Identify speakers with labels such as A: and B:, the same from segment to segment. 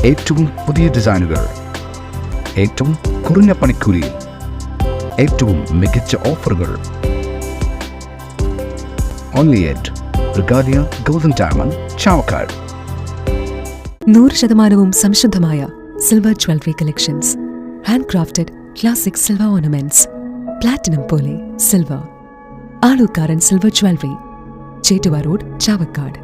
A: ഏറ്റവും പുതിയ ഡിസൈനുകൾ, ഏറ്റവും കുറഞ്ഞ പണിക്കൂലിയിൽ, ഏറ്റവും മികച്ച ഓഫറുകൾ. Only at Regalia golden diamond, Chavakkad.
B: 100% സംശുദ്ധമായ silver jewellery collections. Hand crafted classic silver ornaments. Platinum പോലെ silver. Alukkaran silver jewellery, Chettuva road, Chavakkad.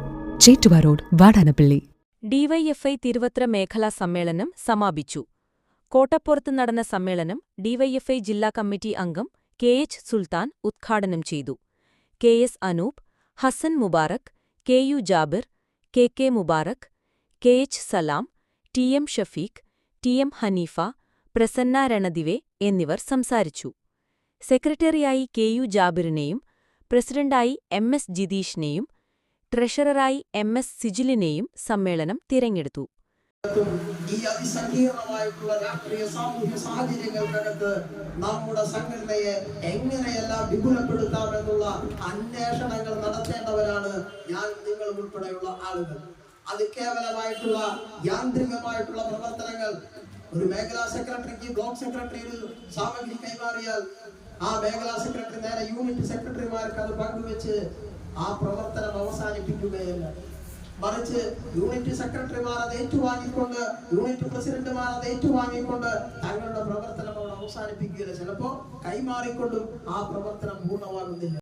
B: Chettuva road, Vadanappally.
C: DYFI Thiruvathra മേഖലാ സമ്മേളനം സമാപിച്ചു. കോട്ടപ്പുറത്ത് നടന്ന സമ്മേളനം ഡിവൈഎഫ്ഐ ജില്ലാ കമ്മിറ്റി അംഗം കെ.എച്ച്. സുൽത്താൻ ഉദ്ഘാടനം ചെയ്തു. കെ.എസ്. അനൂപ്, ഹസൻ മുബാറക്, കെ.യു. ജാബിർ, കെ.കെ. മുബാറക്, കെ.എച്ച്. സലാം, ടി.എം. ഷഫീഖ്, ടി.എം. ഹനീഫ, പ്രസന്ന രണദിവെ എന്നിവർ സംസാരിച്ചു. സെക്രട്ടറിയായി കെ.യു. ജാബിറിനെയും പ്രസിഡന്റായി എം.എസ്. ജിതീഷിനെയും ട്രഷററായി എം.എസ്. സിജിലിനെയും സമ്മേളനം തിരഞ്ഞെടുത്തു.
D: ഈ അതിസങ്കീർണമായിട്ടുള്ള രാഷ്ട്രീയ സാമൂഹ്യ സാഹചര്യങ്ങൾക്കകത്ത് നമ്മുടെ സംഘടനയെ എങ്ങനെയെല്ലാം വിപുലപ്പെടുത്താമെന്നുള്ള അന്വേഷണങ്ങൾ നടത്തേണ്ടവരാണ് ഞാൻ, നിങ്ങൾ ഉൾപ്പെടെയുള്ള ആളുകൾ. അത് കേവലമായിട്ടുള്ള യാന്ത്രികമായിട്ടുള്ള പ്രവർത്തനങ്ങൾ. ഒരു മേഖലാ സെക്രട്ടറിക്ക് ബ്ലോക്ക് സെക്രട്ടറി ഒരു സാമഗ്രി കൈമാറിയാൽ ആ മേഖലാ സെക്രട്ടറി നേരെ യൂണിറ്റ് സെക്രട്ടറിമാർക്ക് അത് പങ്കുവെച്ച് ആ പ്രവർത്തനം അവസാനിപ്പിക്കുകയല്ല, മറിച്ച് യൂണിറ്റ് സെക്രട്ടറിമാർ അത് ഏറ്റുവാങ്ങിക്കൊണ്ട്, യൂണിറ്റ് പ്രസിഡന്റുമാർ അത് ഏറ്റുവാങ്ങിക്കൊണ്ട് തങ്ങളുടെ പ്രവർത്തനം അവർ അവസാനിപ്പിക്കുകയില്ല. ചിലപ്പോ കൈമാറിക്കൊണ്ടും ആ പ്രവർത്തനം പൂർണ്ണമാകുന്നില്ല.